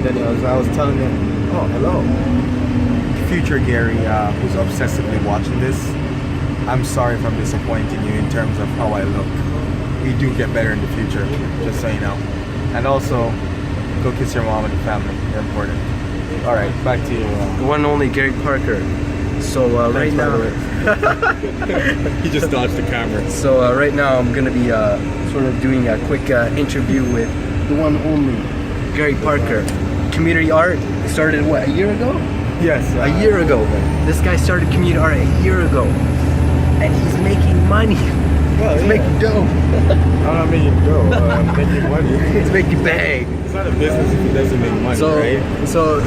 then I was telling him, oh, hello. Future Gary, who's obsessively watching this, I'm sorry if I'm disappointing you in terms of how I look. We do get better in the future, just so you know. And also, go kiss your mom and the family. They're important. All right, back to you. The one and only Gary Parker. So right now, he just dodged the camera. So right now I'm gonna be sort of doing a quick interview with the one and only Gary Parker. Community art started what, a year ago? Yes, a year ago. This guy started community art a year ago, and he's making money. Well, he's making dough. I'm not making dough. I'm making money. He's making bag. It's not a business if he doesn't make money, right? So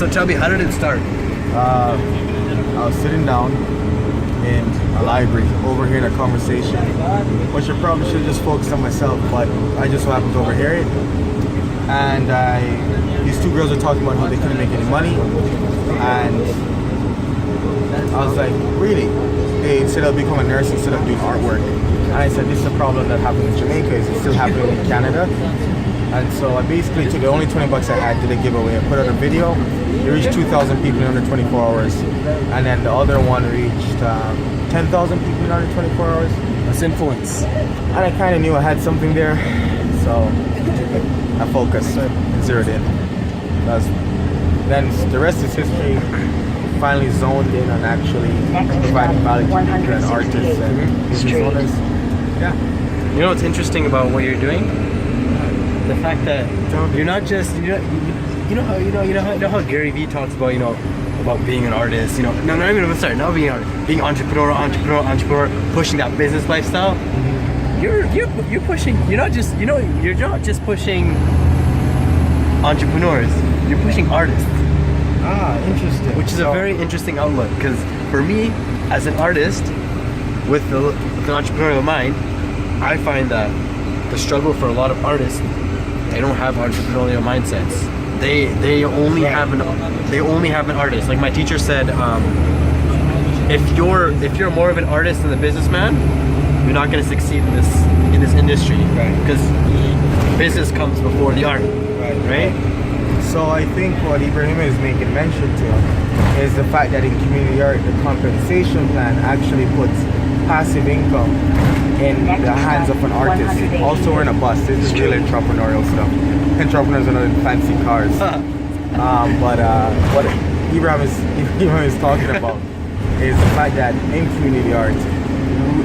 tell me, how did it start? I was sitting down in a library, overhearing a conversation, which I probably should have just focused on myself, but I just so happened to overhear it. And these two girls were talking about how they couldn't make any money, and I was like, really? They said I'll become a nurse instead of doing artwork. And I said, this is a problem that happened in Jamaica, is it's still happening in Canada. And so I basically took the only 20 bucks I had, did a giveaway. I put out a video. It reached 2,000 people in under 24 hours. And then the other one reached 10,000 people in under 24 hours. That's influence. And I kind of knew I had something there. So I focused and zeroed in. Then the rest is history. Finally zoned in on actually providing value to people and artists and business owners. Yeah. You know what's interesting about what you're doing? The fact that you're not just you know how Gary Vee talks about about being an artist, not being an artist, being entrepreneur, pushing that business lifestyle. Mm-hmm. You're pushing. You're not just pushing entrepreneurs. You're pushing artists. Ah, interesting. Which is a very interesting outlook, because for me, as an artist with an entrepreneurial mind, I find that the struggle for a lot of artists, they don't have entrepreneurial mindsets. They only have an artist. Like my teacher said, if you're more of an artist than a businessman, you're not going to succeed in this industry, right? Because business comes before the art, right? So I think what Ibrahima is making mention to is the fact that in community art, the compensation plan actually puts passive income in the hands of an artist. Also, we're in a bus. This is real entrepreneurial stuff. Entrepreneurs are not in fancy cars. But what Ibrahima is talking about is the fact that in community art,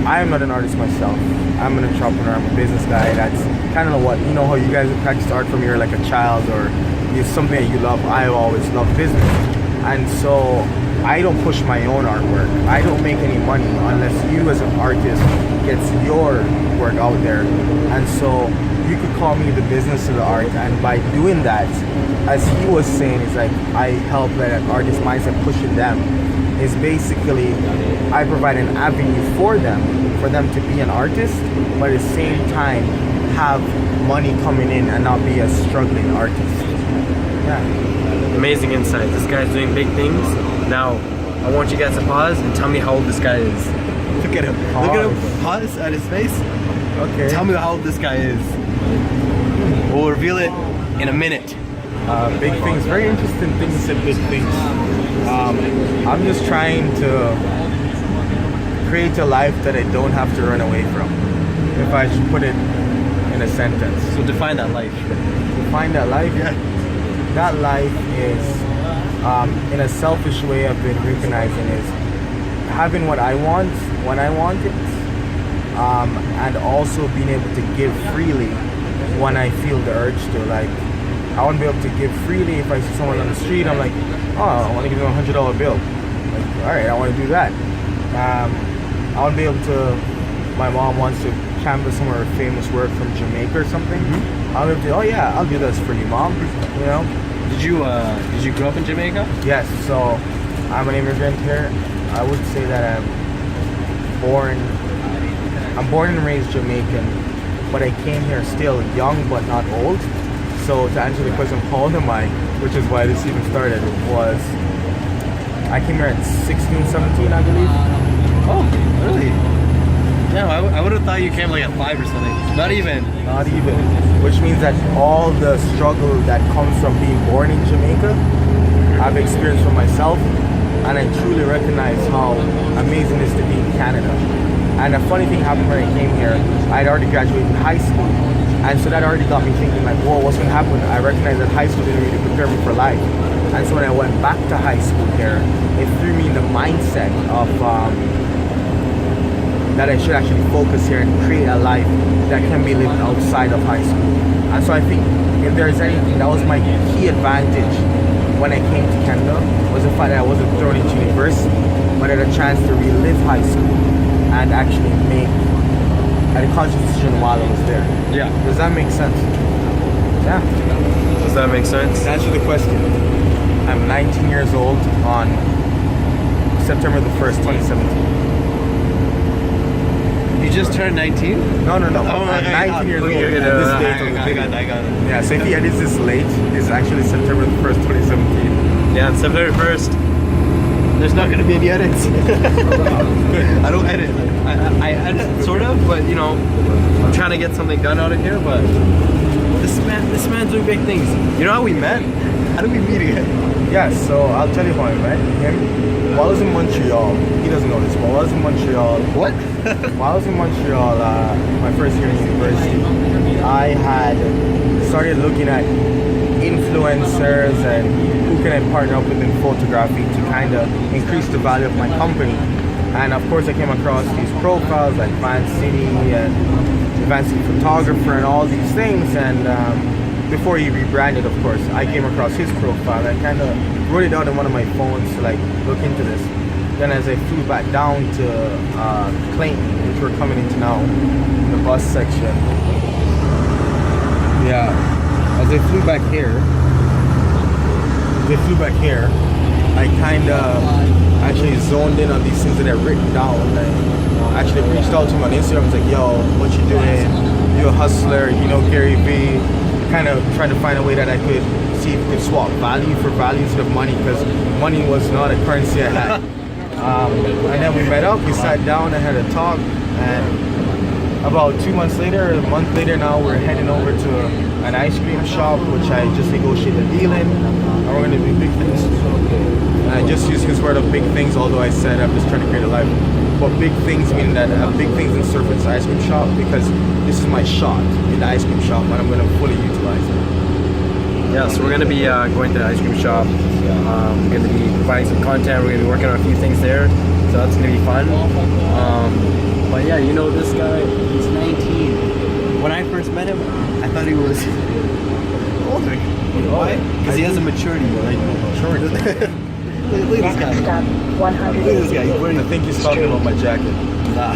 I am not an artist myself. I'm an entrepreneur. I'm a business guy. That's kind of what, how you guys have practiced art from you're like a child, or it's something that you love. I always love business. And so I don't push my own artwork. I don't make any money unless you as an artist gets your work out there. And so you could call me the business of the art. And by doing that, as he was saying, it's like I help that artist mindset, pushing them. Is basically I provide an avenue for them to be an artist, but at the same time have money coming in and not be a struggling artist. Yeah. Amazing insight. This guy's doing big things. Now, I want you guys to pause and tell me how old this guy is. Look at him. Pause. Look at him. Pause at his face. Okay. Tell me how old this guy is. We'll reveal it in a minute. Big things. Very interesting things to say, big things. I'm just trying to create a life that I don't have to run away from. If I should put it in a sentence. So define that life. Define that life? Yeah. That life is, in a selfish way I've been recognizing, is having what I want when I want it, and also being able to give freely when I feel the urge to. Like, I want to be able to give freely if I see someone on the street. I'm like, oh, I want to give them $100 bill. Like, all right, I want to do that. I want to be able to. My mom wants to canvas some of her famous work from Jamaica or something. Mm-hmm. I'll be able to. Oh yeah, I'll do this for you, mom. Did you grow up in Jamaica? Yes. So I'm an immigrant here. I would say that I'm born and raised Jamaican, but I came here still young but not old. So to answer the question, how old am I, which is why this even started, was I came here at 16, 17, I believe. Oh, really? Damn, I would have thought you came like at 5 or something. Not even. Not even. Which means that all the struggle that comes from being born in Jamaica, I've experienced for myself, and I truly recognize how amazing it is to be in Canada. And a funny thing happened when I came here. I'd already graduated high school, and so that already got me thinking like, whoa, what's gonna happen? I recognized that high school didn't really prepare me for life. And so when I went back to high school here, it threw me in the mindset of that I should actually focus here and create a life that can be lived outside of high school. And so I think if there's anything, that was my key advantage when I came to Canada, was the fact that I wasn't thrown into university, but I had a chance to relive high school and actually make a conscious decision while I was there. Yeah. Does that make sense? Yeah. Does that make sense? To answer the question, I'm 19 years old on September the 1st, 2017. You just turned 19? No. Oh, I'm 19 years old. I got it. Yeah, so if he edits this late, it's actually September the 1st, 2017. Yeah, on September 1st. There's not going to be any edits. I don't edit. I edit, sort of, but you know, I'm trying to get something done out of here, but this man's doing big things. You know how we met? How did we meet again? Yeah, so I'll tell you how I met him. While I was in Montreal, he doesn't know this, but while I was in Montreal... What? While I was in Montreal, my first year in university, I had started looking at influencers and who can I partner up with in photography to kind of increase the value of my company. And of course I came across these profiles like Van City and Advanced Photographer and all these things, and before he rebranded, of course, I came across his profile and kind of wrote it down on one of my phones to like look into this. Then as I flew back down to Clayton, which we're coming into now, in the bus section, yeah, as I flew back here, I kind of actually zoned in on these things that I've written down. I actually reached out to him on Instagram. I was like, yo, what you doing? You a hustler, you know Gary V. Kind of trying to find a way that I could see if we could swap value for value instead of money, because money was not a currency I had. And then we met up, we sat down and had a talk, and about 2 months later, a month later now, we're heading over to an ice cream shop, which I just negotiated a deal in, and we're going to do big things. And I just used his word of big things, although I said I'm just trying to create a life. But big things mean that big things in Serpent's ice cream shop, because this is my shot in the ice cream shop, and I'm going to fully utilize it. Yeah, so we're going to be going to the ice cream shop. We're going to be providing some content. We're going to be working on a few things there, so that's going to be fun. But yeah, you know this guy, he's 19. When I first met him, I thought he was older. Why? Because he has a maturity. Like, Look at this guy. Look at this guy. He's wearing. I think he's talking about my jacket. Nah.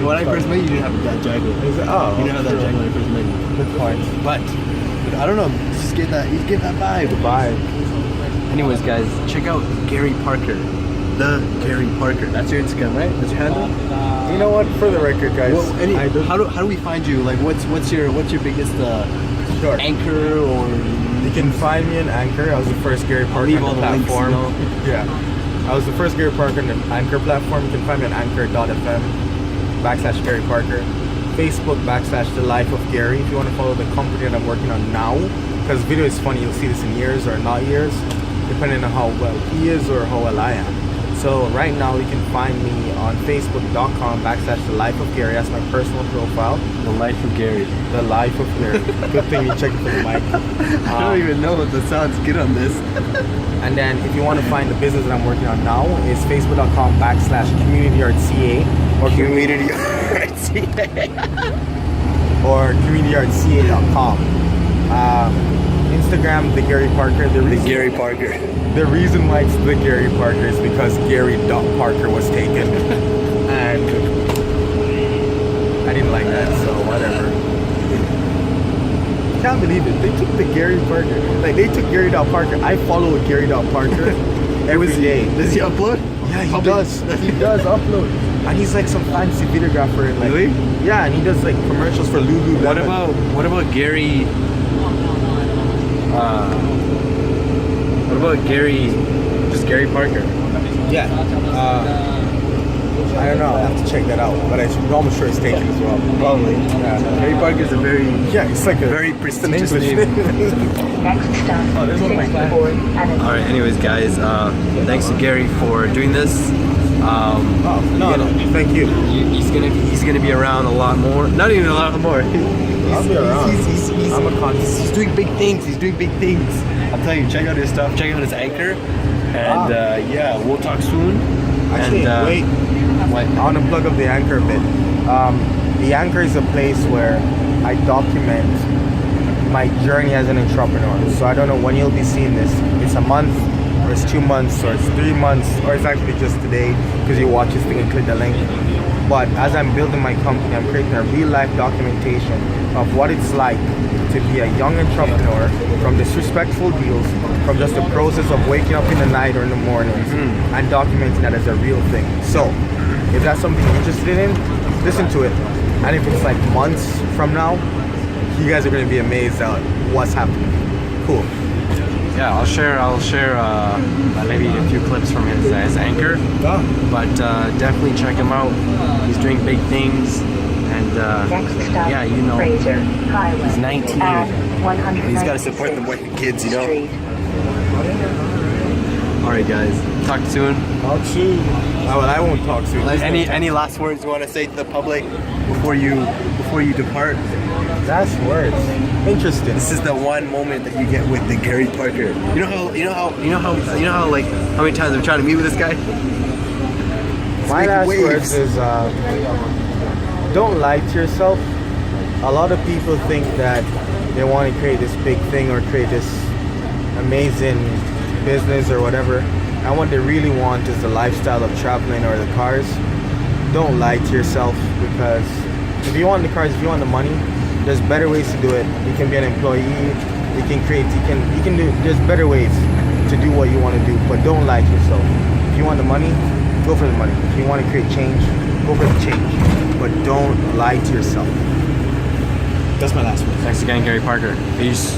When I first met you, you didn't have that jacket. Oh, you didn't have that jacket when I first met you. Good point. But I don't know. Just get that. You get that vibe. The vibe. Anyways, guys, check out Gary Parker. The Gary Parker. That's your Instagram, right? That's your handle. You know what? For the record, guys, well, how do we find you? Like, what's your biggest sure. anchor or? You can find me on Anchor. I was the first Gary Parker on the platform. Yeah, I was the first Gary Parker on the Anchor platform. You can find me on anchor.fm/Gary Parker. Facebook /The Life of Gary. If you want to follow the company that I'm working on now, because video is funny, you'll see this in years or not years, depending on how well he is or how well I am. So right now you can find me on Facebook.com/The Life of Gary. That's my personal profile. The Life of Gary. The Life of Gary. Good thing you checked for the mic. I don't even know if the sounds good on this. And then if you want to find the business that I'm working on now, it's Facebook.com/CommunityArtCA or CommunityArtCA or CommunityArtCA.com. Instagram, the Gary Parker. The Gary Parker. The reason why it's the Gary Parker is because Gary Parker was taken, and I didn't like that, so whatever. Can't believe it. They took the Gary Parker. Like, they took Gary Parker. I follow Gary Parker every day. Does he upload? Yeah, he does. He does upload. And he's like some fancy videographer. And like, really? Yeah, and he does like commercials for Lululemon. What about Gary? What about Gary? Just Gary Parker? Yeah. I don't know. I'll have to check that out. But I'm almost sure it's taken as well. Probably. Yeah. Gary Parker is a very It's like a very prestigious English name. Next stop, Oh, there's one of my 64 Avenue. All right. Anyways, guys, thanks to Gary for doing this. No, thank you. He's gonna be around a lot more. Not even a lot more. I'll be around. I'm a content. He's doing big things. He's doing big things. I'm telling you, check out his stuff. Check out his anchor. And yeah, we'll talk soon. Actually, and, wait. What? I want to plug up the Anchor a bit. The Anchor is a place where I document my journey as an entrepreneur. So I don't know when you'll be seeing this. It's a month, or it's 2 months, or it's 3 months, or it's actually just today because you watch this thing and click the link. But as I'm building my company, I'm creating a real life documentation of what it's like to be a young entrepreneur, from disrespectful deals, from just the process of waking up in the night or in the mornings, and documenting that as a real thing. So if that's something you're interested in, listen to it. And if it's like months from now, you guys are going to be amazed at what's happening. Cool. Yeah, I'll share maybe a few clips from his anchor. But definitely check him out. He's doing big things. And Next stop, yeah, you know, Fraser Highway. he's 19. At And he's got to 196th support the kids, you know. Street. All right, guys. Talk soon. Talk soon. Oh, well, I won't talk soon. Any last words you want to say to the public before you depart? Last words. Interesting. This is the one moment that you get with the Gary Parker. You know how like how many times I'm trying to meet with this guy? My last words is don't lie to yourself. A lot of people think that they want to create this big thing or create this amazing business or whatever, and what they really want is the lifestyle of traveling or the cars. Don't lie to yourself, because if you want the cars, if you want the money, there's better ways to do it. You can be an employee, you can do, there's better ways to do what you want to do, but don't lie to yourself. If you want the money, go for the money. If you want to create change, go for the change, but don't lie to yourself. That's my last one. Thanks again, Gary Parker. Peace.